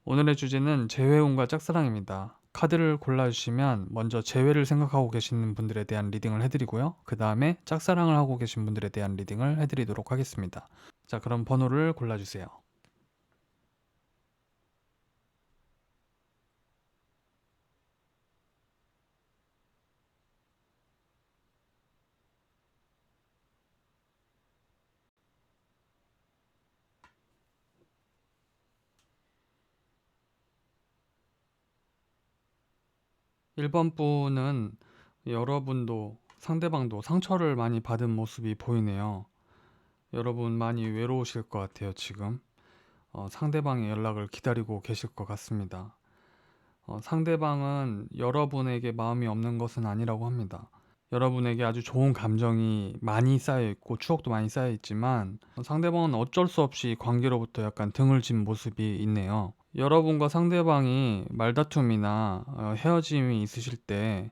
오늘의 주제는 재회운과 짝사랑입니다. 카드를 골라주시면 먼저 재회를 생각하고 계시는 분들에 대한 리딩을 해드리고요. 그 다음에 짝사랑을 하고 계신 분들에 대한 리딩을 해드리도록 하겠습니다. 자, 그럼 번호를 골라주세요. 1번 분은 여러분도 상대방도 상처를 많이 받은 모습이 보이네요. 여러분 많이 외로우실 것 같아요, 지금. 상대방의 연락을 기다리고 계실 것 같습니다. 상대방은 여러분에게 마음이 없는 것은 아니라고 합니다. 여러분에게 아주 좋은 감정이 많이 쌓여 있고 추억도 많이 쌓여 있지만 상대방은 어쩔 수 없이 관계로부터 약간 등을 진 모습이 있네요. 여러분과 상대방이 말다툼이나 헤어짐이 있으실 때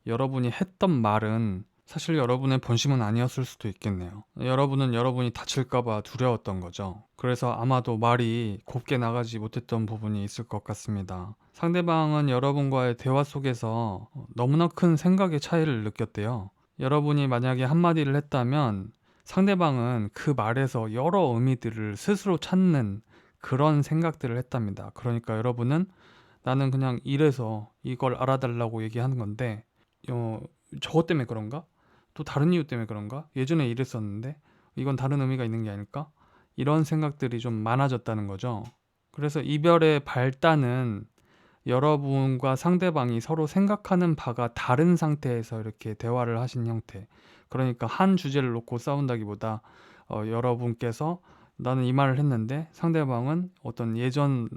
여러분이 했던 말은 사실 여러분의 본심은 아니었을 수도 있겠네요. 여러분은 여러분이 다칠까봐 두려웠던 거죠. 그래서 아마도 말이 곱게 나가지 못했던 부분이 있을 것 같습니다. 상대방은 여러분과의 대화 속에서 너무나 큰 생각의 차이를 느꼈대요. 여러분이 만약에 한마디를 했다면 상대방은 그 말에서 여러 의미들을 스스로 찾는 그런 생각들을 했답니다. 그러니까 여러분은 나는 그냥 이래서 이걸 알아달라고 얘기하는 건데 어, 저것 때문에 그런가? 또 다른 이유 때문에 그런가? 예전에 이랬었는데 이건 다른 의미가 있는 게 아닐까? 이런 생각들이 좀 많아졌다는 거죠. 그래서 이별의 발단은 여러분과 상대방이 서로 생각하는 바가 다른 상태에서 이렇게 대화를 하신 형태. 그러니까 한 주제를 놓고 싸운다기보다 여러분께서 나는 이 말을 했는데 상대방은 어떤 예전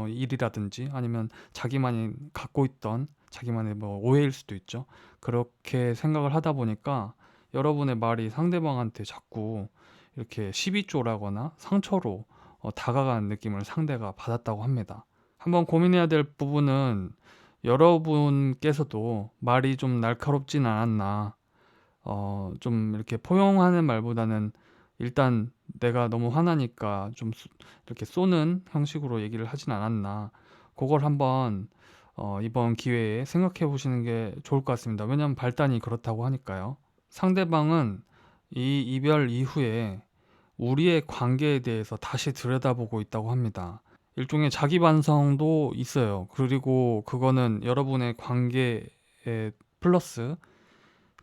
일이라든지 아니면 자기만이 갖고 있던 자기만의 뭐 오해일 수도 있죠. 그렇게 생각을 하다 보니까 여러분의 말이 상대방한테 자꾸 이렇게 시비 쪼라거나 상처로 다가가는 느낌을 상대가 받았다고 합니다. 한번 고민해야 될 부분은 여러분께서도 말이 좀 날카롭진 않았나. 좀 이렇게 포용하는 말보다는 일단 내가 너무 화나니까 좀 이렇게 쏘는 형식으로 얘기를 하진 않았나. 그걸 한번 이번 기회에 생각해 보시는 게 좋을 것 같습니다. 왜냐하면 발단이 그렇다고 하니까요. 상대방은 이 이별 이후에 우리의 관계에 대해서 다시 들여다보고 있다고 합니다. 일종의 자기 반성도 있어요. 그리고 그거는 여러분의 관계에 플러스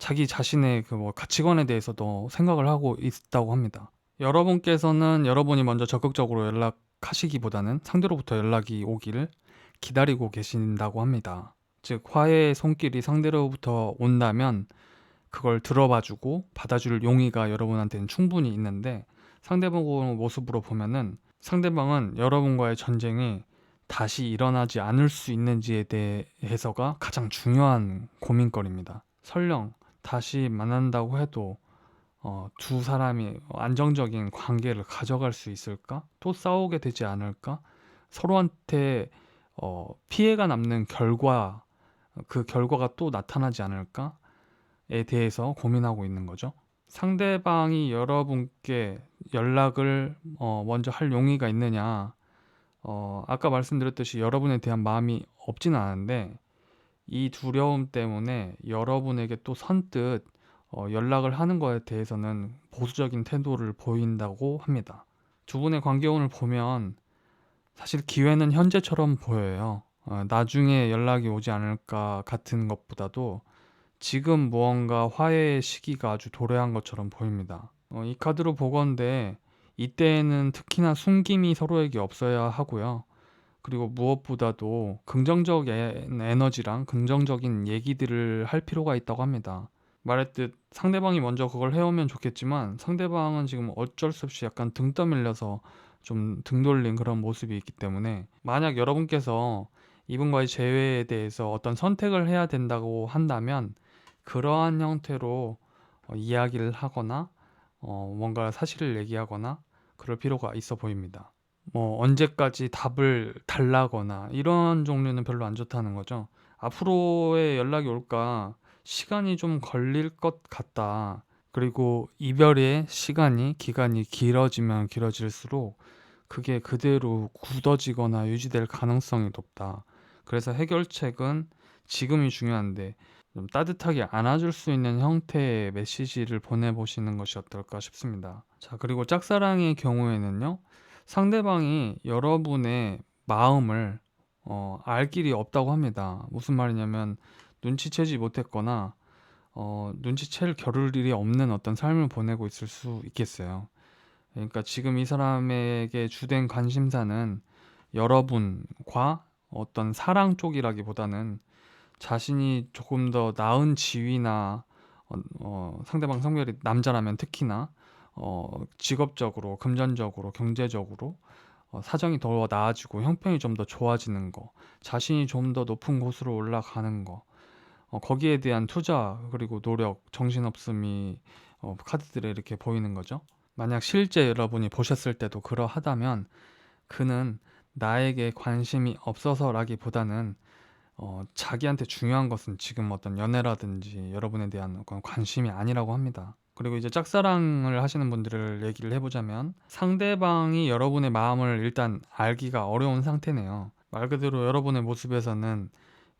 자기 자신의 그 뭐 가치관에 대해서도 생각을 하고 있다고 합니다. 여러분께서는 여러분이 먼저 적극적으로 연락하시기보다는 상대로부터 연락이 오기를 기다리고 계신다고 합니다. 즉, 화해의 손길이 상대로부터 온다면 그걸 들어봐주고 받아줄 용의가 여러분한테는 충분히 있는데 상대방의 모습으로 보면은 상대방은 여러분과의 전쟁이 다시 일어나지 않을 수 있는지에 대해서가 가장 중요한 고민거리입니다. 설령 다시 만난다고 해도 두 사람이 안정적인 관계를 가져갈 수 있을까? 또 싸우게 되지 않을까? 서로한테 피해가 남는 결과, 그 결과가 또 나타나지 않을까? 에 대해서 고민하고 있는 거죠. 상대방이 여러분께 연락을 먼저 할 용의가 있느냐? 아까 말씀드렸듯이 여러분에 대한 마음이 없지는 않은데 이 두려움 때문에 여러분에게 또 선뜻 연락을 하는 거에 대해서는 보수적인 태도를 보인다고 합니다. 두 분의 관계운을 보면 사실 기회는 현재처럼 보여요. 나중에 연락이 오지 않을까 같은 것보다도 지금 무언가 화해의 시기가 아주 도래한 것처럼 보입니다. 이 카드로 보건대 이때에는 특히나 숨김이 서로에게 없어야 하고요. 그리고 무엇보다도 긍정적인 에너지랑 긍정적인 얘기들을 할 필요가 있다고 합니다. 말했듯 상대방이 먼저 그걸 해오면 좋겠지만 상대방은 지금 어쩔 수 없이 약간 등 떠밀려서 좀 등 돌린 그런 모습이 있기 때문에 만약 여러분께서 이분과의 재회에 대해서 어떤 선택을 해야 된다고 한다면 그러한 형태로 이야기를 하거나 뭔가 사실을 얘기하거나 그럴 필요가 있어 보입니다. 뭐 언제까지 답을 달라거나 이런 종류는 별로 안 좋다는 거죠. 앞으로의 연락이 올까 시간이 좀 걸릴 것 같다. 그리고 이별의 기간이 길어지면 길어질수록 그게 그대로 굳어지거나 유지될 가능성이 높다. 그래서 해결책은 지금이 중요한데 좀 따뜻하게 안아줄 수 있는 형태의 메시지를 보내보시는 것이 어떨까 싶습니다. 자, 그리고 짝사랑의 경우에는요, 상대방이 여러분의 마음을 알 길이 없다고 합니다. 무슨 말이냐면 눈치채지 못했거나 눈치챌 겨룰 일이 없는 어떤 삶을 보내고 있을 수 있겠어요. 그러니까 지금 이 사람에게 주된 관심사는 여러분과 어떤 사랑 쪽이라기보다는 자신이 조금 더 나은 지위나 상대방 성별이 남자라면 특히나 직업적으로, 금전적으로, 경제적으로 사정이 더 나아지고 형편이 좀 더 좋아지는 거, 자신이 좀 더 높은 곳으로 올라가는 거, 거기에 대한 투자 그리고 노력, 정신없음이 카드들에 이렇게 보이는 거죠. 만약 실제 여러분이 보셨을 때도 그러하다면 그는 나에게 관심이 없어서라기보다는 자기한테 중요한 것은 지금 어떤 연애라든지 여러분에 대한 그런 관심이 아니라고 합니다. 그리고 이제 짝사랑을 하시는 분들을 얘기를 해보자면 상대방이 여러분의 마음을 일단 알기가 어려운 상태네요. 말 그대로 여러분의 모습에서는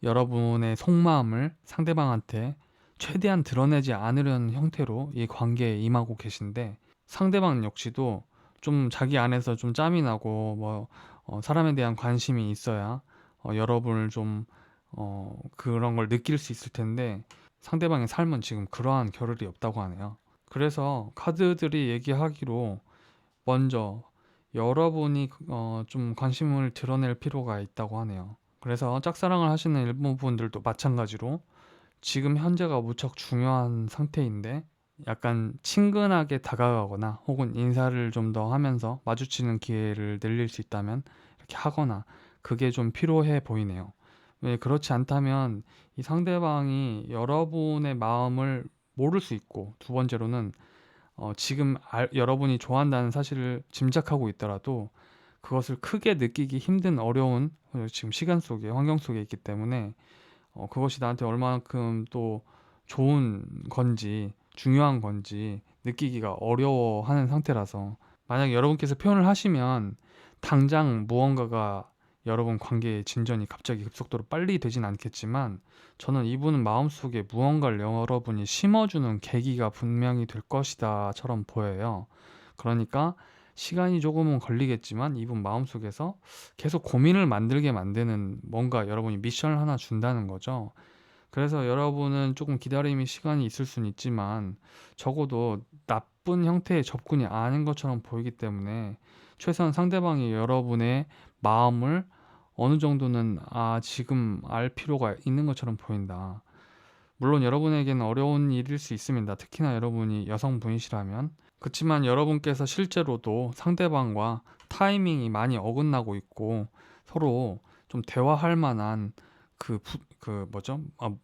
여러분의 속마음을 상대방한테 최대한 드러내지 않으려는 형태로 이 관계에 임하고 계신데 상대방 역시도 좀 자기 안에서 좀 짬이 나고 사람에 대한 관심이 있어야 여러분을 좀 그런 걸 느낄 수 있을 텐데 상대방의 삶은 지금 그러한 겨를이 없다고 하네요. 그래서 카드들이 얘기하기로 먼저 여러분이 좀 관심을 드러낼 필요가 있다고 하네요. 그래서 짝사랑을 하시는 일부 분들도 마찬가지로 지금 현재가 무척 중요한 상태인데 약간 친근하게 다가가거나 혹은 인사를 좀 더 하면서 마주치는 기회를 늘릴 수 있다면 이렇게 하거나 그게 좀 필요해 보이네요. 왜 그렇지 않다면 이 상대방이 여러분의 마음을 모를 수 있고 두 번째로는 지금 여러분이 좋아한다는 사실을 짐작하고 있더라도 그것을 크게 느끼기 힘든 어려운 지금 시간 속에 환경 속에 있기 때문에 그것이 나한테 얼마만큼 또 좋은 건지 중요한 건지 느끼기가 어려워하는 상태라서 만약 여러분께서 표현을 하시면 당장 무언가가 여러분 관계의 진전이 갑자기 급속도로 빨리 되진 않겠지만 저는 이분은 마음속에 무언가를 여러분이 심어주는 계기가 분명히 될 것이다처럼 보여요. 그러니까 시간이 조금은 걸리겠지만 이분 마음속에서 계속 고민을 만들게 만드는 뭔가 여러분이 미션을 하나 준다는 거죠. 그래서 여러분은 조금 기다림의 시간이 있을 수는 있지만 적어도 나쁜 형태의 접근이 아닌 것처럼 보이기 때문에 최소한 상대방이 여러분의 마음을 어느 정도는 지금 알 필요가 있는 것처럼 보인다. 물론 여러분에게는 어려운 일일 수 있습니다. 특히나 여러분이 여성분이시라면. 그렇지만 여러분께서 실제로도 상대방과 타이밍이 많이 어긋나고 있고 서로 좀 대화할 만한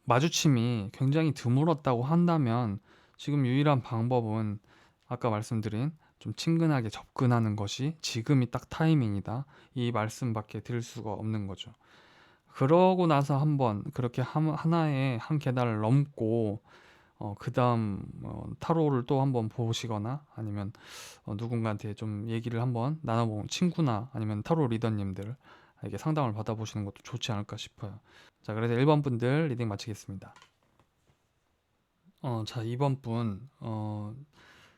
마주침이 굉장히 드물었다고 한다면 지금 유일한 방법은 아까 말씀드린 좀 친근하게 접근하는 것이 지금이 딱 타이밍이다. 이 말씀밖에 드릴 수가 없는 거죠. 그러고 나서 한번 그렇게 하나의 한 계단을 넘고 그다음 타로를 또 한번 보시거나 아니면 누군가한테 좀 얘기를 한번 나눠보면 친구나 아니면 타로 리더님들에게 상담을 받아보시는 것도 좋지 않을까 싶어요. 자, 그래서 1번 분들 리딩 마치겠습니다. 자, 2번 분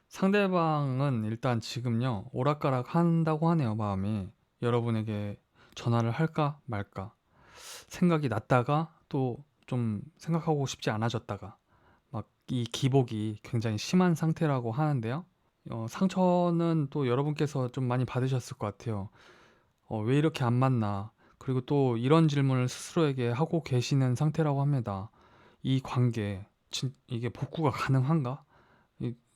상대방은 일단 지금요 오락가락 한다고 하네요. 마음이 여러분에게 전화를 할까 말까 생각이 났다가 또 좀 생각하고 싶지 않아졌다가 막 이 기복이 굉장히 심한 상태라고 하는데요. 상처는 또 여러분께서 좀 많이 받으셨을 것 같아요. 왜 이렇게 안 맞나? 그리고 또 이런 질문을 스스로에게 하고 계시는 상태라고 합니다. 이 관계, 이게 복구가 가능한가?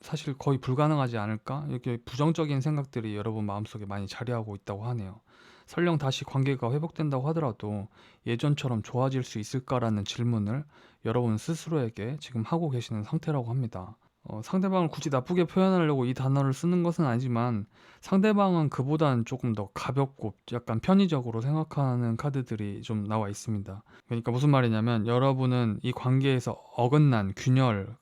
사실 거의 불가능하지 않을까? 이렇게 부정적인 생각들이 여러분 마음속에 많이 자리하고 있다고 하네요. 설령 다시 관계가 회복된다고 하더라도 예전처럼 좋아질 수 있을까라는 질문을 여러분 스스로에게 지금 하고 계시는 상태라고 합니다. 상대방을 굳이 나쁘게 표현하려고 이 단어를 쓰는 것은 아니지만 상대방은 그보다는 조금 더 가볍고 약간 편의적으로 생각하는 카드들이 좀 나와 있습니다. 그러니까 무슨 말이냐면 여러분은 이 관계에서 어긋난 균열,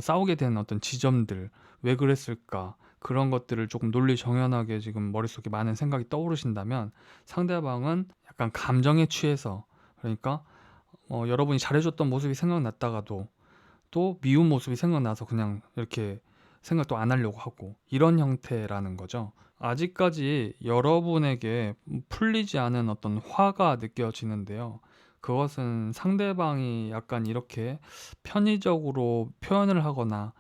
싸우게 된 어떤 지점들, 왜 그랬을까? 그런 것들을 조금 논리정연하게 지금 머릿속에 많은 생각이 떠오르신다면, 상대방은 약간 감정에 취해서, 그러니까 여러분이 잘해줬던 모습이 생각났다가도 또 미운 모습이 생각나서 그냥 이렇게 생각도 안 하려고 하고, 이런 형태라는 거죠. 아직까지 여러분에게 풀리지 않은 어떤 화가 느껴지는데요. 그것은 상대방이 약간 이렇게 편의적으로 표현을 하거나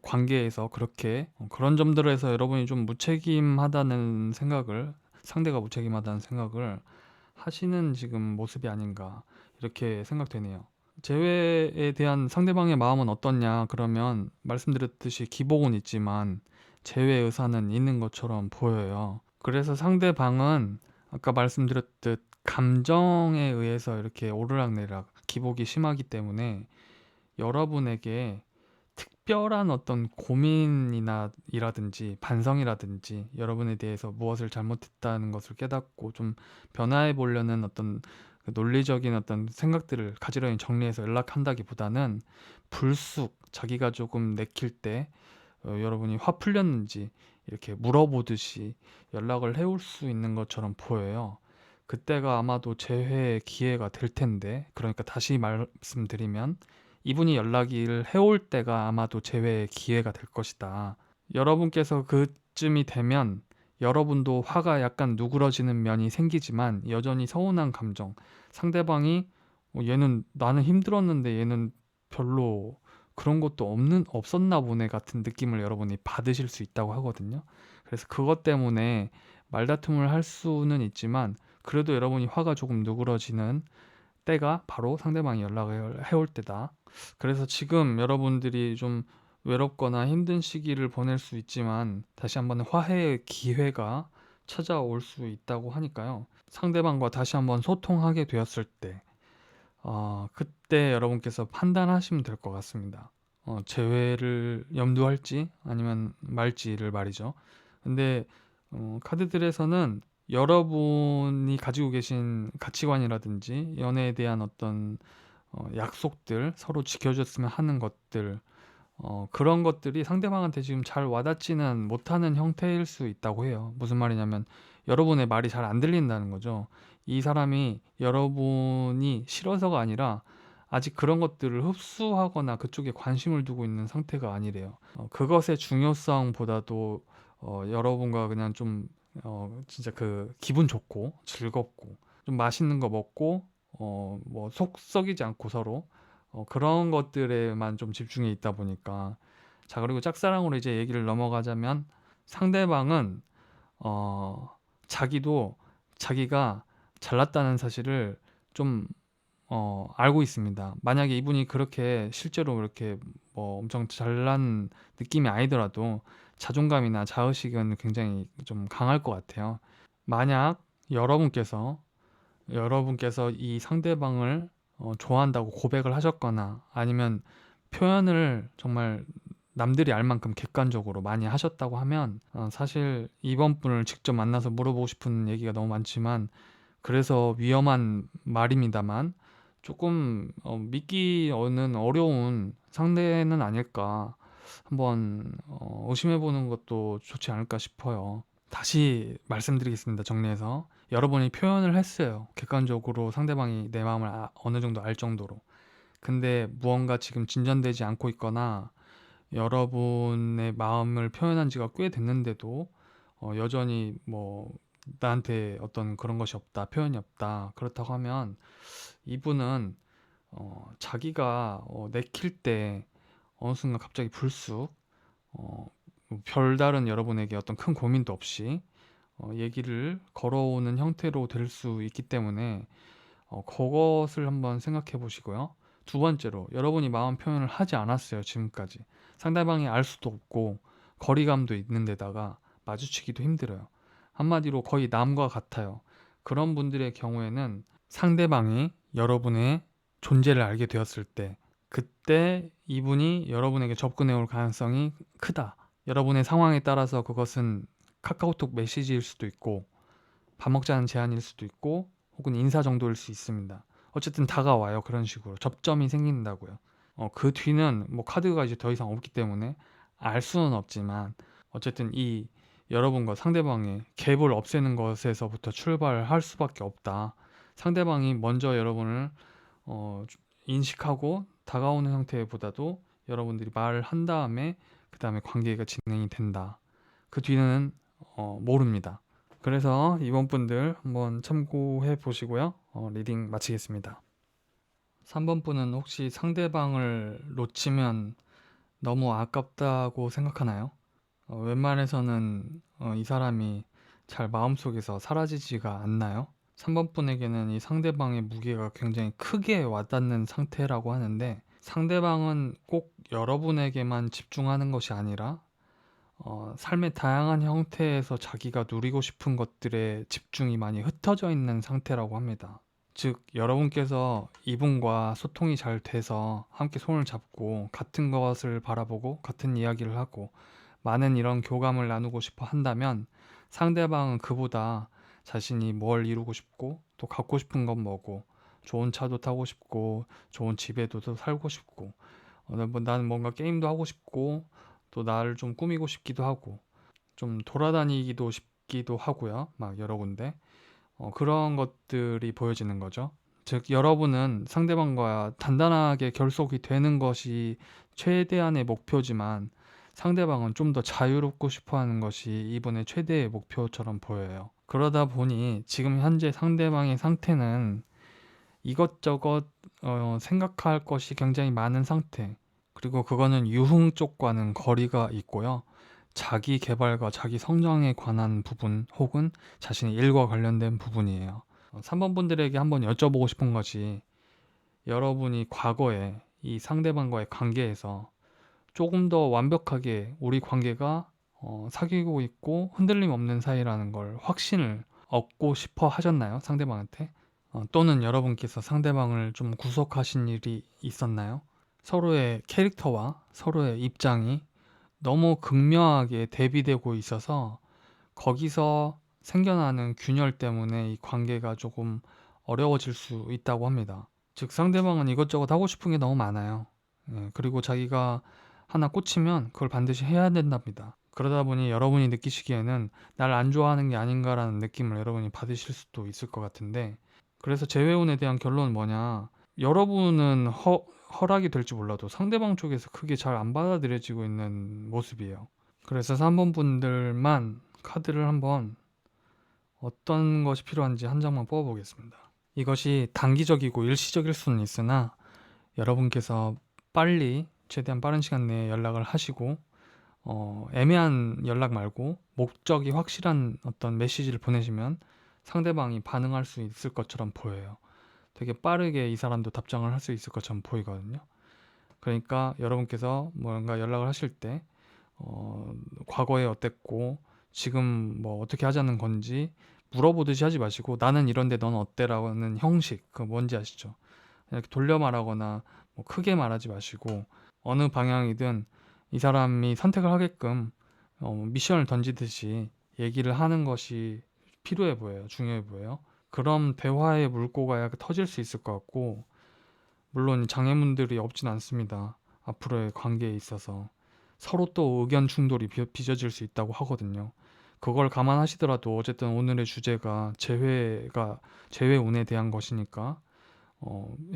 관계에서 그렇게 그런 점들에서 여러분이 좀 무책임하다는 생각을, 상대가 무책임하다는 생각을 하시는 지금 모습이 아닌가, 이렇게 생각되네요. 재회에 대한 상대방의 마음은 어떻냐 그러면, 말씀드렸듯이 기복은 있지만 재회 의사는 있는 것처럼 보여요. 그래서 상대방은 아까 말씀드렸듯 감정에 의해서 이렇게 오르락내리락 기복이 심하기 때문에, 여러분에게 특별한 어떤 고민이나 이라든지 반성이라든지 여러분에 대해서 무엇을 잘못했다는 것을 깨닫고 좀 변화해 보려는 어떤 그 논리적인 어떤 생각들을 가지런히 정리해서 연락한다기보다는, 불쑥 자기가 조금 내킬 때 여러분이 화 풀렸는지 이렇게 물어보듯이 연락을 해올 수 있는 것처럼 보여요. 그때가 아마도 재회의 기회가 될 텐데, 그러니까 다시 말씀드리면 이분이 연락을 해올 때가 아마도 재회의 기회가 될 것이다. 여러분께서 그쯤이 되면 여러분도 화가 약간 누그러지는 면이 생기지만 여전히 서운한 감정, 상대방이 얘는 나는 힘들었는데 얘는 별로 그런 것도 없었나 보네 같은 느낌을 여러분이 받으실 수 있다고 하거든요. 그래서 그것 때문에 말다툼을 할 수는 있지만, 그래도 여러분이 화가 조금 누그러지는 때가 바로 상대방이 연락을 해올 때다. 그래서 지금 여러분들이 좀 외롭거나 힘든 시기를 보낼 수 있지만, 다시 한번 화해의 기회가 찾아올 수 있다고 하니까요. 상대방과 다시 한번 소통하게 되었을 때, 그때 여러분께서 판단하시면 될 것 같습니다. 재회를 염두할지 아니면 말지를 말이죠. 근데 카드들에서는 여러분이 가지고 계신 가치관이라든지 연애에 대한 어떤 약속들, 서로 지켜줬으면 하는 것들, 그런 것들이 상대방한테 지금 잘 와닿지는 못하는 형태일 수 있다고 해요. 무슨 말이냐면, 여러분의 말이 잘 안 들린다는 거죠. 이 사람이 여러분이 싫어서가 아니라 아직 그런 것들을 흡수하거나 그쪽에 관심을 두고 있는 상태가 아니래요. 그것의 중요성보다도 여러분과 그냥 좀 진짜 그 기분 좋고 즐겁고 좀 맛있는 거 먹고 뭐 속 썩이지 않고 서로 그런 것들에만 좀 집중해 있다 보니까. 자, 그리고 짝사랑으로 이제 얘기를 넘어가자면, 상대방은 자기도 자기가 잘났다는 사실을 좀 알고 있습니다. 만약에 이분이 그렇게 실제로 그렇게 뭐 엄청 잘난 느낌이 아니더라도 자존감이나 자의식은 굉장히 좀 강할 것 같아요. 만약 여러분께서 이 상대방을 좋아한다고 고백을 하셨거나, 아니면 표현을 정말 남들이 알 만큼 객관적으로 많이 하셨다고 하면, 사실 이번 분을 직접 만나서 물어보고 싶은 얘기가 너무 많지만, 그래서 위험한 말입니다만 조금 믿기는 어려운 상대는 아닐까, 한번 의심해보는 것도 좋지 않을까 싶어요. 다시 말씀드리겠습니다. 정리해서, 여러분이 표현을 했어요. 객관적으로 상대방이 내 마음을 어느 정도 알 정도로. 근데 무언가 지금 진전되지 않고 있거나, 여러분의 마음을 표현한 지가 꽤 됐는데도 여전히 뭐 나한테 어떤 그런 것이 없다, 표현이 없다, 그렇다고 하면, 이분은 자기가 내킬 때 어느 순간 갑자기 불쑥 어, 별다른 여러분에게 어떤 큰 고민도 없이 얘기를 걸어오는 형태로 될 수 있기 때문에, 그것을 한번 생각해 보시고요. 두 번째로, 여러분이 마음 표현을 하지 않았어요, 지금까지. 상대방이 알 수도 없고 거리감도 있는 데다가 마주치기도 힘들어요. 한마디로 거의 남과 같아요. 그런 분들의 경우에는 상대방이 여러분의 존재를 알게 되었을 때, 그때 이분이 여러분에게 접근해 올 가능성이 크다. 여러분의 상황에 따라서 그것은 카카오톡 메시지일 수도 있고, 밥 먹자는 제안일 수도 있고, 혹은 인사 정도일 수 있습니다. 어쨌든 다가와요. 그런 식으로 접점이 생긴다고요. 그 뒤는 뭐 카드가 이제 더 이상 없기 때문에 알 수는 없지만, 어쨌든 이 여러분과 상대방의 갭을 없애는 것에서부터 출발할 수밖에 없다. 상대방이 먼저 여러분을 어, 인식하고 다가오는 형태보다도 여러분들이 말을 한 다음에 그 다음에 관계가 진행이 된다. 그 뒤는 모릅니다. 그래서 이번 분들 한번 참고해 보시고요. 리딩 마치겠습니다. 3번 분은 혹시 상대방을 놓치면 너무 아깝다고 생각하나요? 웬만해서는 이 사람이 잘 마음속에서 사라지지가 않나요? 3번 분에게는 이 상대방의 무게가 굉장히 크게 와닿는 상태라고 하는데, 상대방은 꼭 여러분에게만 집중하는 것이 아니라 삶의 다양한 형태에서 자기가 누리고 싶은 것들에 집중이 많이 흩어져 있는 상태라고 합니다. 즉, 여러분께서 이분과 소통이 잘 돼서 함께 손을 잡고 같은 것을 바라보고 같은 이야기를 하고 많은 이런 교감을 나누고 싶어 한다면, 상대방은 그보다 자신이 뭘 이루고 싶고 또 갖고 싶은 건 뭐고, 좋은 차도 타고 싶고 좋은 집에도 또 살고 싶고, 나는 뭔가 게임도 하고 싶고 또 나를 좀 꾸미고 싶기도 하고 좀 돌아다니기도 싶기도 하고요. 막 여러 군데 그런 것들이 보여지는 거죠. 즉, 여러분은 상대방과 단단하게 결속이 되는 것이 최대한의 목표지만, 상대방은 좀 더 자유롭고 싶어 하는 것이 이분의 최대의 목표처럼 보여요. 그러다 보니 지금 현재 상대방의 상태는 이것저것 생각할 것이 굉장히 많은 상태, 그리고 그거는 유흥 쪽과는 거리가 있고요. 자기 개발과 자기 성장에 관한 부분 혹은 자신의 일과 관련된 부분이에요. 3번 분들에게 한번 여쭤보고 싶은 것이, 여러분이 과거에 이 상대방과의 관계에서 조금 더 완벽하게 우리 관계가 사귀고 있고 흔들림 없는 사이라는 걸 확신을 얻고 싶어 하셨나요? 상대방한테? 또는 여러분께서 상대방을 좀 구속하신 일이 있었나요? 서로의 캐릭터와 서로의 입장이 너무 극명하게 대비되고 있어서 거기서 생겨나는 균열 때문에 이 관계가 조금 어려워질 수 있다고 합니다. 즉, 상대방은 이것저것 하고 싶은 게 너무 많아요. 그리고 자기가 하나 꽂히면 그걸 반드시 해야 된답니다. 그러다 보니 여러분이 느끼시기에는 날 안 좋아하는 게 아닌가라는 느낌을 여러분이 받으실 수도 있을 것 같은데, 그래서 재회원에 대한 결론은 뭐냐, 여러분은 허락이 될지 몰라도 상대방 쪽에서 크게 잘 안 받아들여지고 있는 모습이에요. 그래서 3번 분들만 카드를 한번 어떤 것이 필요한지 한 장만 뽑아보겠습니다. 이것이 단기적이고 일시적일 수는 있으나, 여러분께서 빨리 최대한 빠른 시간 내에 연락을 하시고 애매한 연락 말고 목적이 확실한 어떤 메시지를 보내시면 상대방이 반응할 수 있을 것처럼 보여요. 되게 빠르게 이 사람도 답장을 할 수 있을 것처럼 보이거든요. 그러니까 여러분께서 뭔가 연락을 하실 때 과거에 어땠고 지금 뭐 어떻게 하자는 건지 물어보듯이 하지 마시고, 나는 이런데 넌 어때라는 형식, 그 뭔지 아시죠? 이렇게 돌려 말하거나 뭐 크게 말하지 마시고, 어느 방향이든 이 사람이 선택을 하게끔 미션을 던지듯이 얘기를 하는 것이 필요해 보여요. 중요해 보여요. 그럼 대화의 물꼬가 약간 터질 수 있을 것 같고, 물론 장애물들이 없진 않습니다. 앞으로의 관계에 있어서 서로 또 의견 충돌이 빚어질 수 있다고 하거든요. 그걸 감안하시더라도 어쨌든 오늘의 주제가 재회운에 대한 것이니까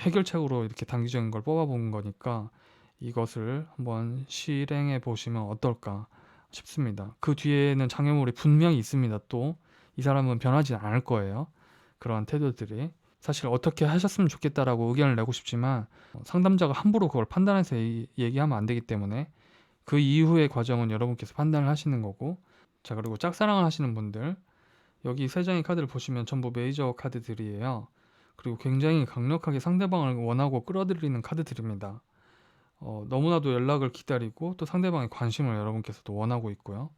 해결책으로 이렇게 단기적인 걸 뽑아본 거니까 이것을 한번 실행해 보시면 어떨까 싶습니다. 그 뒤에는 장애물이 분명히 있습니다. 또 이 사람은 변하지 않을 거예요. 그러한 태도들이. 사실 어떻게 하셨으면 좋겠다라고 의견을 내고 싶지만 상담자가 함부로 그걸 판단해서 얘기하면 안 되기 때문에 그 이후의 과정은 여러분께서 판단을 하시는 거고. 자, 그리고 짝사랑을 하시는 분들, 여기 세 장의 카드를 보시면 전부 메이저 카드들이에요. 그리고 굉장히 강력하게 상대방을 원하고 끌어들이는 카드들입니다. 너무나도 연락을 기다리고 또 상대방의 관심을 여러분께서도 원하고 있고요.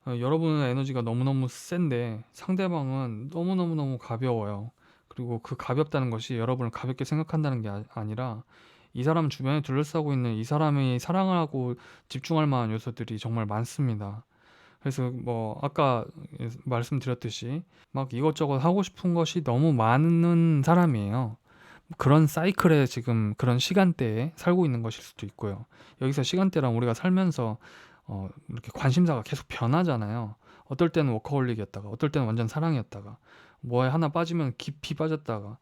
여러분의 에너지가 너무너무 센데 상대방은 너무너무너무 가벼워요. 그리고 그 가볍다는 것이 여러분을 가볍게 생각한다는 게 아니라, 이 사람 주변에 둘러싸고 있는 이 사람이 사랑하고 집중할 만한 요소들이 정말 많습니다. 그래서 뭐 아까 말씀드렸듯이 막 이것저것 하고 싶은 것이 너무 많은 사람이에요. 그런 사이클에 지금 그런 시간대에 살고 있는 것일 수도 있고요. 여기서 시간대랑 우리가 살면서 이렇게 관심사가 계속 변하잖아요. 어떨 때는 워커홀릭이었다가 어떨 때는 완전 사랑이었다가 뭐에 하나 빠지면 깊이 빠졌다가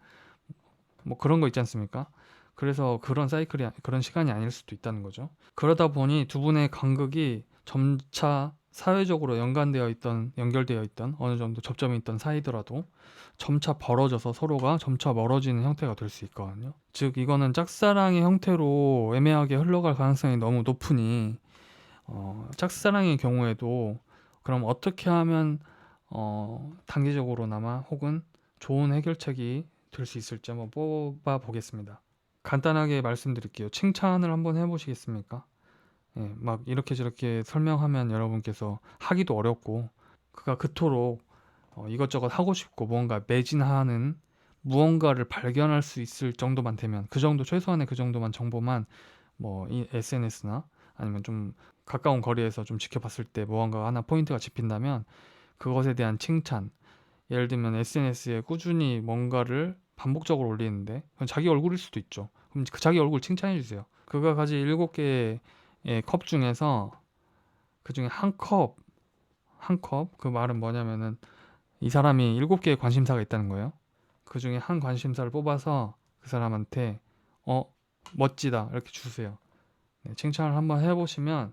뭐 그런 거 있지 않습니까? 그래서 그런 사이클이 그런 시간이 아닐 수도 있다는 거죠. 그러다 보니 두 분의 간극이 점차 사회적으로 연결되어 있던 어느 정도 접점이 있던 사이더라도 점차 벌어져서 서로가 점차 멀어지는 형태가 될 수 있거든요. 즉 이거는 짝사랑의 형태로 애매하게 흘러갈 가능성이 너무 높으니 짝사랑의 경우에도 그럼 어떻게 하면 단기적으로나마 혹은 좋은 해결책이 될 수 있을지 한번 뽑아 보겠습니다. 간단하게 말씀드릴게요. 칭찬을 한번 해보시겠습니까? 예, 막 이렇게 저렇게 설명하면 여러분께서 하기도 어렵고 그가 그토록 이것저것 하고 싶고 뭔가 매진하는 무언가를 발견할 수 있을 정도만 되면 그 정도 최소한의 그 정도만 정보만 뭐 이 SNS나 아니면 좀 가까운 거리에서 좀 지켜봤을 때 무언가 하나 포인트가 잡힌다면 그것에 대한 칭찬, 예를 들면 SNS에 꾸준히 뭔가를 반복적으로 올리는데 그건 자기 얼굴일 수도 있죠. 그럼 그 자기 얼굴 칭찬해 주세요. 그가 가진 7개의 컵 중에서 그 중에 한 컵, 그 말은 뭐냐면은 이 사람이 7개의 관심사가 있다는 거예요. 그 중에 한 관심사를 뽑아서 그 사람한테 어, 멋지다 이렇게 주세요. 네, 칭찬을 한번 해보시면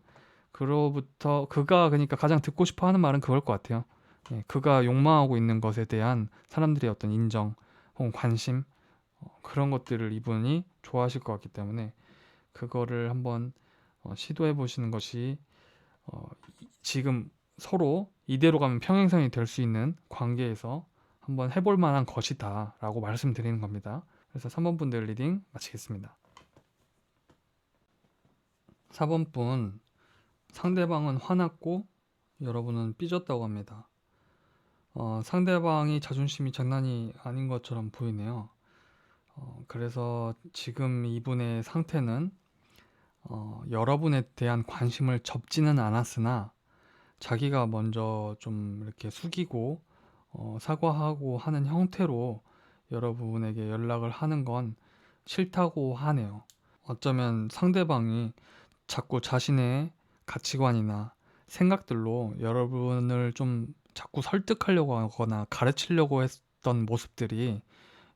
그로부터 그가 그러니까 가장 듣고 싶어 하는 말은 그걸 것 같아요. 예, 그가 욕망하고 있는 것에 대한 사람들의 어떤 인정 혹은 관심 그런 것들을 이분이 좋아하실 것 같기 때문에 그거를 한번 시도해 보시는 것이 지금 서로 이대로 가면 평행선이 될 수 있는 관계에서 한번 해볼 만한 것이다 라고 말씀드리는 겁니다. 그래서 3번 분들 리딩 마치겠습니다. 4번 분, 상대방은 화났고 여러분은 삐졌다고 합니다. 상대방이 자존심이 장난이 아닌 것처럼 보이네요. 그래서 지금 이분의 상태는 여러분에 대한 관심을 접지는 않았으나 자기가 먼저 좀 이렇게 숙이고 사과하고 하는 형태로 여러분에게 연락을 하는 건 싫다고 하네요. 어쩌면 상대방이 자꾸 자신의 가치관이나 생각들로 여러분을 좀 자꾸 설득하려고 하거나 가르치려고 했던 모습들이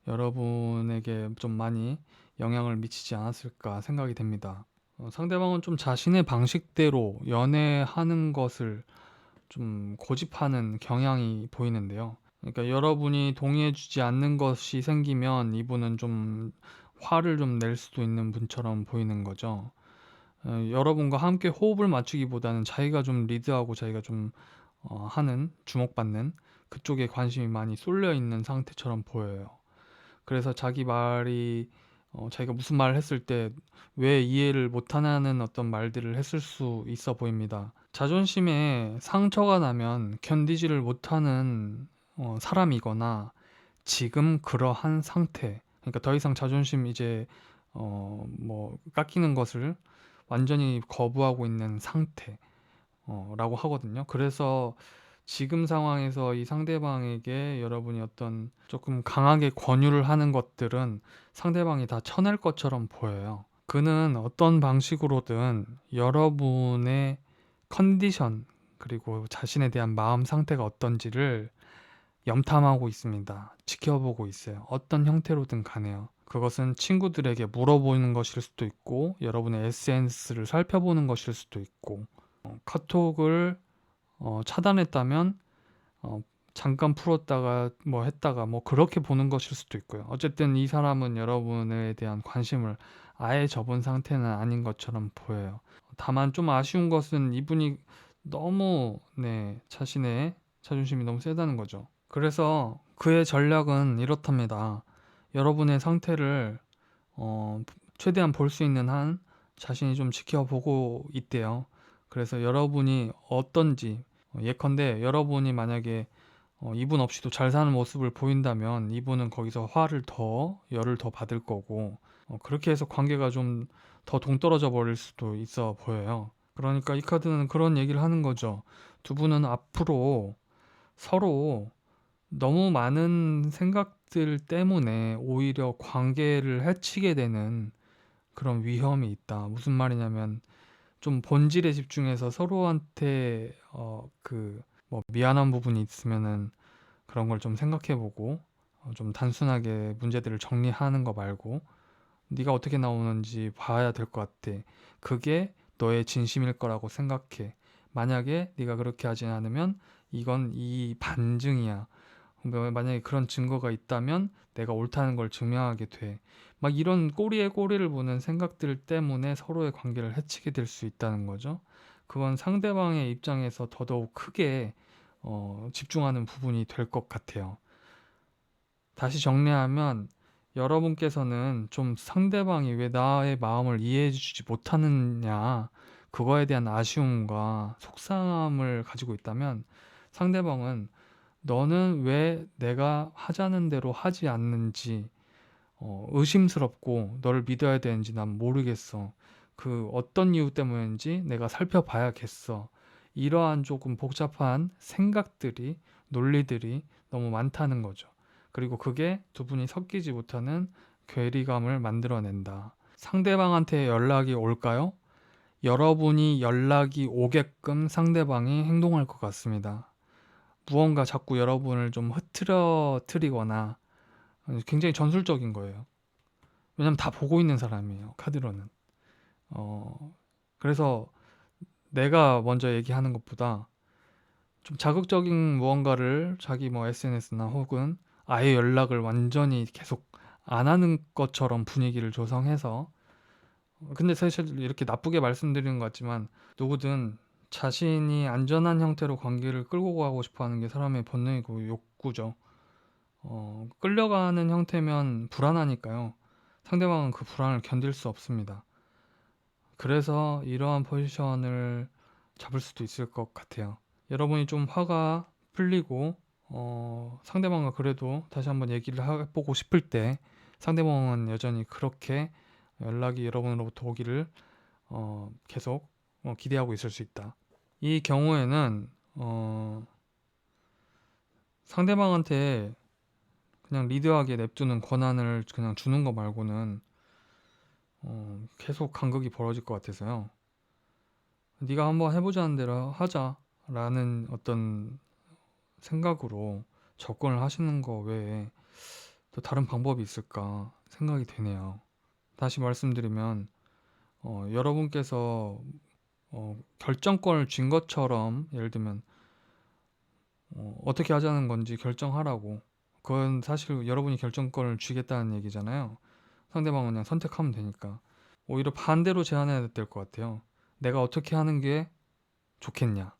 여러분에게 좀 많이 영향을 미치지 않았을까 생각이 됩니다. 상대방은 좀 자신의 방식대로 연애하는 것을 좀 고집하는 경향이 보이는데요. 그러니까 여러분이 동의해주지 않는 것이 생기면 이분은 좀 화를 좀 낼 수도 있는 분처럼 보이는 거죠. 여러분과 함께 호흡을 맞추기보다는 자기가 좀 리드하고 자기가 좀 하는 주목받는 그쪽에 관심이 많이 쏠려 있는 상태처럼 보여요. 그래서 자기 말이 자기가 무슨 말을 했을 때 왜 이해를 못하는 어떤 말들을 했을 수 있어 보입니다. 자존심에 상처가 나면 견디지를 못하는 사람이거나 지금 그러한 상태, 그러니까 더 이상 자존심 이제 뭐 깎이는 것을 완전히 거부하고 있는 상태라고 하거든요. 그래서 지금 상황에서 이 상대방에게 여러분이 어떤 조금 강하게 권유를 하는 것들은 상대방이 다 쳐낼 것처럼 보여요. 그는 어떤 방식으로든 여러분의 컨디션 그리고 자신에 대한 마음 상태가 어떤지를 염탐하고 있습니다. 지켜보고 있어요. 어떤 형태로든 가네요. 그것은 친구들에게 물어보는 것일 수도 있고 여러분의 SNS를 살펴보는 것일 수도 있고 카톡을 차단했다면 잠깐 풀었다가 뭐 했다가 뭐 그렇게 보는 것일 수도 있고요. 어쨌든 이 사람은 여러분에 대한 관심을 아예 접은 상태는 아닌 것처럼 보여요. 다만 좀 아쉬운 것은 이분이 너무 자신의 자존심이 너무 세다는 거죠. 그래서 그의 전략은 이렇답니다. 여러분의 상태를 어, 최대한 볼 수 있는 한 자신이 좀 지켜보고 있대요. 그래서 여러분이 어떤지 예컨대 여러분이 만약에 이분 없이도 잘 사는 모습을 보인다면 이분은 거기서 열을 더 받을 거고 그렇게 해서 관계가 좀 더 동떨어져 버릴 수도 있어 보여요. 그러니까 이 카드는 그런 얘기를 하는 거죠. 두 분은 앞으로 서로 너무 많은 생각들 때문에 오히려 관계를 해치게 되는 그런 위험이 있다. 무슨 말이냐면 좀 본질에 집중해서 서로한테 뭐 미안한 부분이 있으면은 그런 걸 좀 생각해 보고 좀 단순하게 문제들을 정리하는 거 말고 네가 어떻게 나오는지 봐야 될 것 같아. 그게 너의 진심일 거라고 생각해. 만약에 네가 그렇게 하지 않으면 이건 이 반증이야. 만약에 그런 증거가 있다면 내가 옳다는 걸 증명하게 돼. 막 이런 꼬리에 꼬리를 무는 생각들 때문에 서로의 관계를 해치게 될 수 있다는 거죠. 그건 상대방의 입장에서 더더욱 크게 집중하는 부분이 될 것 같아요. 다시 정리하면 여러분께서는 좀 상대방이 왜 나의 마음을 이해해 주지 못하느냐, 그거에 대한 아쉬움과 속상함을 가지고 있다면 상대방은 너는 왜 내가 하자는 대로 하지 않는지 의심스럽고 너를 믿어야 되는지 난 모르겠어. 그 어떤 이유 때문인지 내가 살펴봐야겠어. 이러한 조금 복잡한 생각들이, 논리들이 너무 많다는 거죠. 그리고 그게 두 분이 섞이지 못하는 괴리감을 만들어낸다. 상대방한테 연락이 올까요? 여러분이 연락이 오게끔 상대방이 행동할 것 같습니다. 무언가 자꾸 여러분을 좀 흐트러뜨리거나 굉장히 전술적인 거예요. 왜냐면 다 보고 있는 사람이에요, 카드로는. 그래서 내가 먼저 얘기하는 것보다 좀 자극적인 무언가를 자기 뭐 SNS나 혹은 아예 연락을 완전히 계속 안 하는 것처럼 분위기를 조성해서 근데 사실 이렇게 나쁘게 말씀드리는 것 같지만 누구든 자신이 안전한 형태로 관계를 끌고 가고 싶어 하는 게 사람의 본능이고 욕구죠. 끌려가는 형태면 불안하니까요. 상대방은 그 불안을 견딜 수 없습니다. 그래서 이러한 포지션을 잡을 수도 있을 것 같아요. 여러분이 좀 화가 풀리고 상대방과 그래도 다시 한번 얘기를 해보고 싶을 때 상대방은 여전히 그렇게 연락이 여러분으로부터 오기를 계속 기대하고 있을 수 있다. 이 경우에는 상대방한테 그냥 리드하게 냅두는 권한을 그냥 주는 거 말고는 계속 간극이 벌어질 것 같아서요. 네가 한번 해보자는 대로 하자라는 어떤 생각으로 접근을 하시는 거 외에 또 다른 방법이 있을까 생각이 되네요. 다시 말씀드리면 여러분께서 결정권을 쥔 것처럼 예를 들면 어떻게 하자는 건지 결정하라고 그건 사실 여러분이 결정권을 쥐겠다는 얘기잖아요. 상대방은 그냥 선택하면 되니까 오히려 반대로 제안해야 될 것 같아요. 내가 어떻게 하는 게 좋겠냐.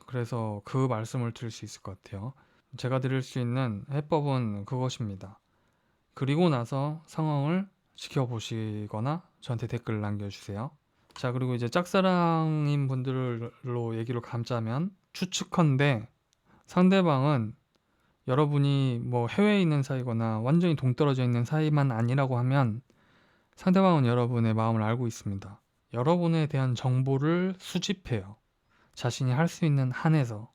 그래서 그 말씀을 드릴 수 있을 것 같아요. 제가 드릴 수 있는 해법은 그것입니다. 그리고 나서 상황을 지켜보시거나 저한테 댓글 남겨주세요. 자, 그리고 이제 짝사랑인 분들로 얘기를 감자면 추측컨대 상대방은 여러분이 뭐 해외에 있는 사이거나 완전히 동떨어져 있는 사이만 아니라고 하면 상대방은 여러분의 마음을 알고 있습니다. 여러분에 대한 정보를 수집해요. 자신이 할 수 있는 한에서.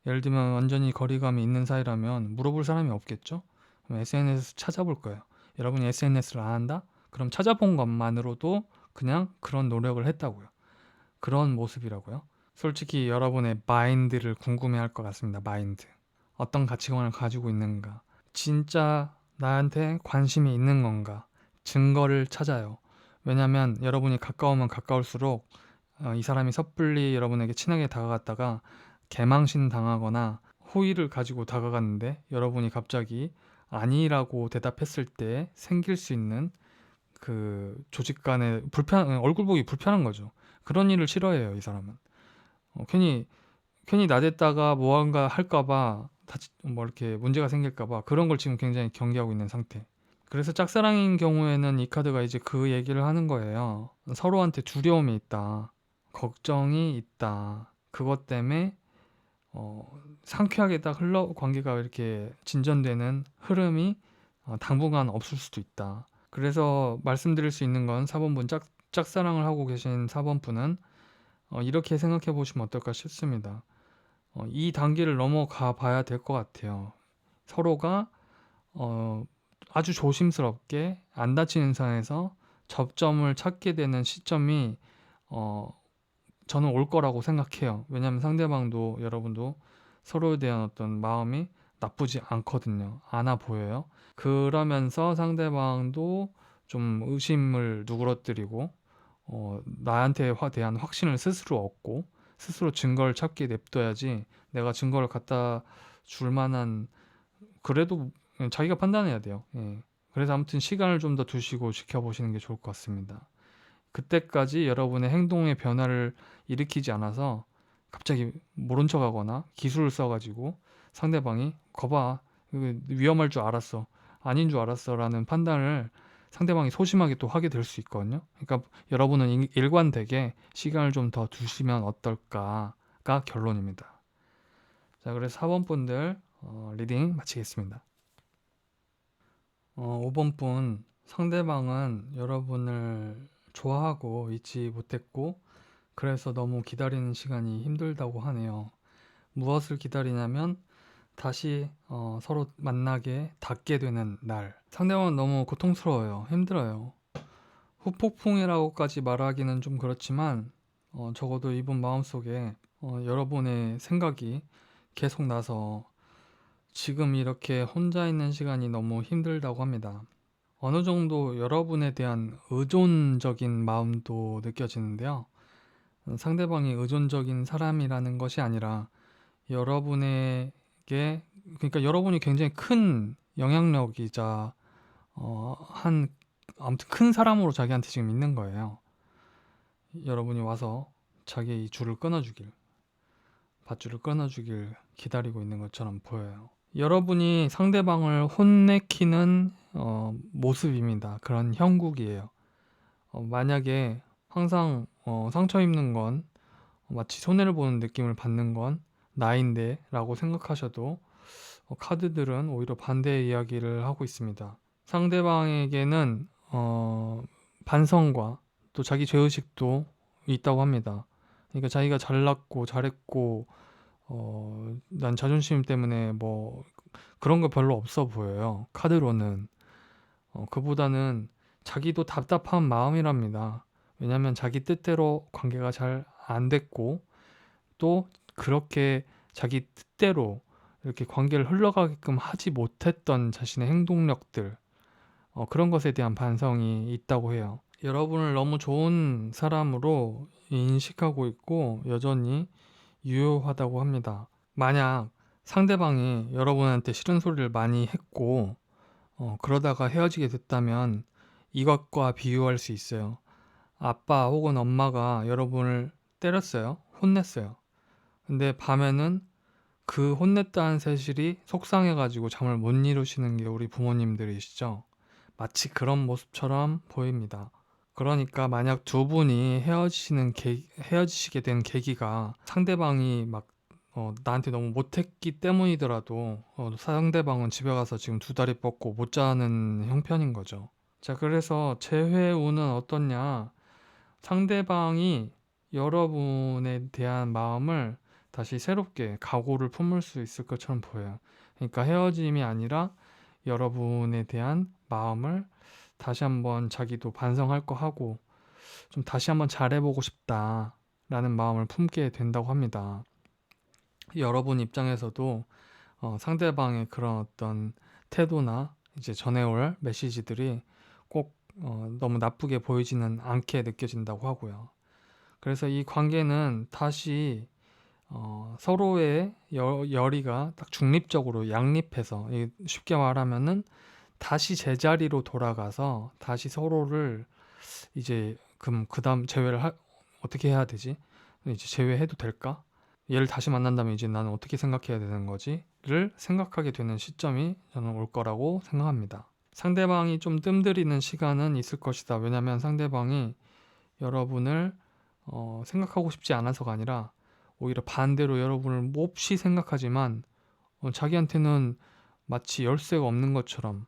예를 들면 완전히 거리감이 있는 사이라면 물어볼 사람이 없겠죠? 그럼 SNS 찾아볼 거예요. 여러분이 SNS를 안 한다? 그럼 찾아본 것만으로도 그냥 그런 노력을 했다고요. 그런 모습이라고요. 솔직히 여러분의 마인드를 궁금해할 것 같습니다. 마인드. 어떤 가치관을 가지고 있는가? 진짜 나한테 관심이 있는 건가? 증거를 찾아요. 왜냐면 여러분이 가까우면 가까울수록 이 사람이 섣불리 여러분에게 친하게 다가갔다가 개망신 당하거나 호의를 가지고 다가갔는데 여러분이 갑자기 아니라고 대답했을 때 생길 수 있는 그 조직 간의 얼굴 보기 불편한 거죠. 그런 일을 싫어해요, 이 사람은. 괜히 나댔다가 무언가 할까봐 뭐 이렇게 문제가 생길까봐 그런 걸 지금 굉장히 경계하고 있는 상태. 그래서 짝사랑인 경우에는 이 카드가 이제 그 얘기를 하는 거예요. 서로한테 두려움이 있다. 걱정이 있다. 그것 때문에 상쾌하게 딱 관계가 이렇게 진전되는 흐름이 당분간 없을 수도 있다. 그래서 말씀드릴 수 있는 건 4번분 짝사랑을 하고 계신 4번분은 이렇게 생각해 보시면 어떨까 싶습니다. 이 단계를 넘어가 봐야 될 것 같아요. 서로가 아주 조심스럽게 안 다치는 선에서 접점을 찾게 되는 시점이 어 저는 올 거라고 생각해요. 왜냐하면 상대방도 여러분도 서로에 대한 어떤 마음이 나쁘지 않거든요. 않아 보여요. 그러면서 상대방도 좀 의심을 누그러뜨리고 나한테 대한 확신을 스스로 얻고 스스로 증거를 찾게 냅둬야지, 내가 증거를 갖다 줄 만한, 그래도 자기가 판단해야 돼요. 예. 그래서 아무튼 시간을 좀 더 두시고 지켜보시는 게 좋을 것 같습니다. 그때까지 여러분의 행동의 변화를 일으키지 않아서 갑자기 모른 척하거나 기술을 써가지고 상대방이 거봐, 이거 위험할 줄 알았어, 아닌 줄 알았어 라는 판단을 상대방이 소심하게 또 하게 될 수 있거든요. 그러니까 여러분은 일관되게 시간을 좀 더 두시면 어떨까가 결론입니다. 자, 그래서 4번 분들 리딩 마치겠습니다. 5번 분, 상대방은 여러분을 좋아하고 잊지 못했고 그래서 너무 기다리는 시간이 힘들다고 하네요. 무엇을 기다리냐면 다시 서로 만나게 닿게 되는 날. 상대방은 너무 고통스러워요. 힘들어요. 후폭풍이라고까지 말하기는 좀 그렇지만 적어도 이분 마음속에 여러분의 생각이 계속 나서 지금 이렇게 혼자 있는 시간이 너무 힘들다고 합니다. 어느 정도 여러분에 대한 의존적인 마음도 느껴지는데요. 상대방이 의존적인 사람이라는 것이 아니라 여러분에게, 그러니까 여러분이 굉장히 큰 영향력이자 한 아무튼 큰 사람으로 자기한테 지금 있는 거예요. 여러분이 와서 자기의 이 줄을 끊어주길, 밧줄을 끊어주길 기다리고 있는 것처럼 보여요. 여러분이 상대방을 혼내키는 모습입니다. 그런 형국이에요. 만약에 항상 상처 입는 건 마치 손해를 보는 느낌을 받는 건 나인데 라고 생각하셔도 카드들은 오히려 반대의 이야기를 하고 있습니다. 상대방에게는 반성과 또 자기 죄의식도 있다고 합니다. 그러니까 자기가 잘났고 잘했고 난 자존심 때문에 뭐 그런 거 별로 없어 보여요. 카드로는 그보다는 자기도 답답한 마음이랍니다. 왜냐하면 자기 뜻대로 관계가 잘 안 됐고 또 그렇게 자기 뜻대로 이렇게 관계를 흘러가게끔 하지 못했던 자신의 행동력들, 그런 것에 대한 반성이 있다고 해요. 여러분을 너무 좋은 사람으로 인식하고 있고 여전히 유효하다고 합니다. 만약 상대방이 여러분한테 싫은 소리를 많이 했고 그러다가 헤어지게 됐다면 이것과 비유할 수 있어요. 아빠 혹은 엄마가 여러분을 때렸어요. 혼냈어요. 근데 밤에는 그 혼냈다는 사실이 속상해가지고 잠을 못 이루시는 게 우리 부모님들이시죠. 마치 그런 모습처럼 보입니다. 그러니까 만약 두 분이 헤어지시게 된 계기가 상대방이 막 나한테 너무 못했기 때문이더라도 상대방은 집에 가서 지금 두 다리 뻗고 못 자는 형편인 거죠. 자, 그래서 재회운은 어떻냐? 상대방이 여러분에 대한 마음을 다시 새롭게 각오를 품을 수 있을 것처럼 보여요. 그러니까 헤어짐이 아니라 여러분에 대한 마음을 다시 한번 자기도 반성할 거 하고 좀 다시 한번 잘해보고 싶다라는 마음을 품게 된다고 합니다. 여러분 입장에서도 상대방의 그런 어떤 태도나 이제 전해올 메시지들이 꼭 너무 나쁘게 보이지는 않게 느껴진다고 하고요. 그래서 이 관계는 다시 서로의 열의가 딱 중립적으로 양립해서, 쉽게 말하면은 다시 제자리로 돌아가서 다시 서로를 이제 그다음 어떻게 해야 되지? 이제 제외해도 될까? 얘를 다시 만난다면 이제 나는 어떻게 생각해야 되는 거지?를 생각하게 되는 시점이 저는 올 거라고 생각합니다. 상대방이 좀 뜸들이는 시간은 있을 것이다. 왜냐하면 상대방이 여러분을 생각하고 싶지 않아서가 아니라 오히려 반대로 여러분을 몹시 생각하지만 자기한테는 마치 열쇠가 없는 것처럼,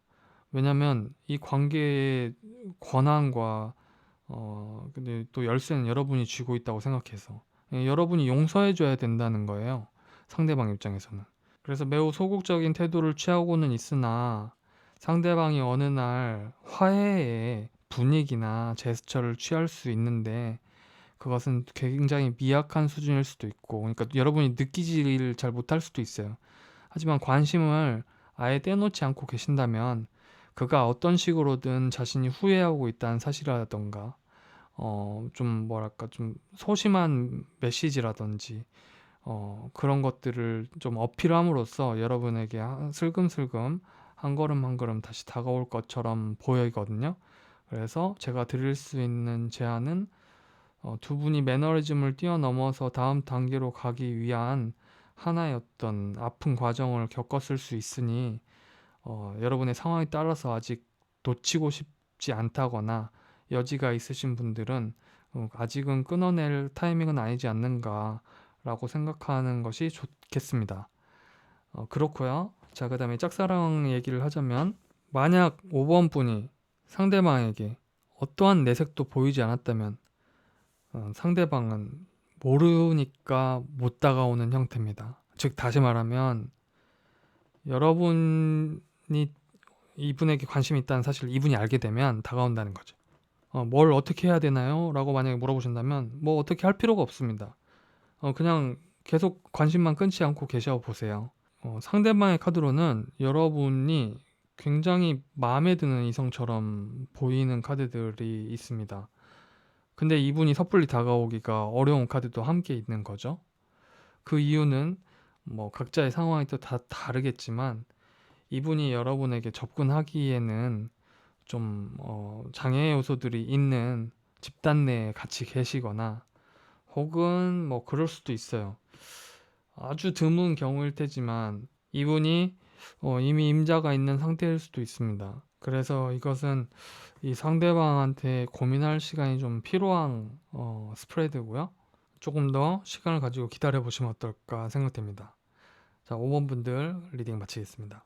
왜냐하면 이 관계의 권한과 근데 또 열쇠는 여러분이 쥐고 있다고 생각해서 여러분이 용서해 줘야 된다는 거예요. 상대방 입장에서는. 그래서 매우 소극적인 태도를 취하고는 있으나 상대방이 어느 날 화해에 분위기나 제스처를 취할 수 있는데 그것은 굉장히 미약한 수준일 수도 있고, 그러니까 여러분이 느끼지를 잘 못할 수도 있어요. 하지만 관심을 아예 떼놓지 않고 계신다면 그가 어떤 식으로든 자신이 후회하고 있다는 사실이라던가 좀 뭐랄까 좀 소심한 메시지라든지 그런 것들을 좀 어필함으로써 여러분에게 슬금슬금 한 걸음 한 걸음 다시 다가올 것처럼 보이거든요. 그래서 제가 드릴 수 있는 제안은 두 분이 매너리즘을 뛰어넘어서 다음 단계로 가기 위한 하나의 어떤 아픈 과정을 겪었을 수 있으니 여러분의 상황에 따라서 아직 놓치고 싶지 않다거나 여지가 있으신 분들은 아직은 끊어낼 타이밍은 아니지 않는가라고 생각하는 것이 좋겠습니다. 그렇고요. 자, 그 다음에 짝사랑 얘기를 하자면 만약 5번 분이 상대방에게 어떠한 내색도 보이지 않았다면 상대방은 모르니까 못 다가오는 형태입니다. 즉 다시 말하면 여러분이 이분에게 관심이 있다는 사실을 이분이 알게 되면 다가온다는 거죠. 뭘 어떻게 해야 되나요? 라고 만약에 물어보신다면 뭐 어떻게 할 필요가 없습니다. 그냥 계속 관심만 끊지 않고 계셔 보세요. 상대방의 카드로는 여러분이 굉장히 마음에 드는 이성처럼 보이는 카드들이 있습니다. 근데 이분이 섣불리 다가오기가 어려운 카드도 함께 있는 거죠. 그 이유는 뭐 각자의 상황이 또 다 다르겠지만 이분이 여러분에게 접근하기에는 좀 장애 요소들이 있는 집단 내에 같이 계시거나 혹은 뭐 그럴 수도 있어요. 아주 드문 경우일 테지만 이분이 이미 임자가 있는 상태일 수도 있습니다. 그래서 이것은 이 상대방한테 고민할 시간이 좀 필요한 스프레드고요. 조금 더 시간을 가지고 기다려 보시면 어떨까 생각됩니다. 자, 5번 분들 리딩 마치겠습니다.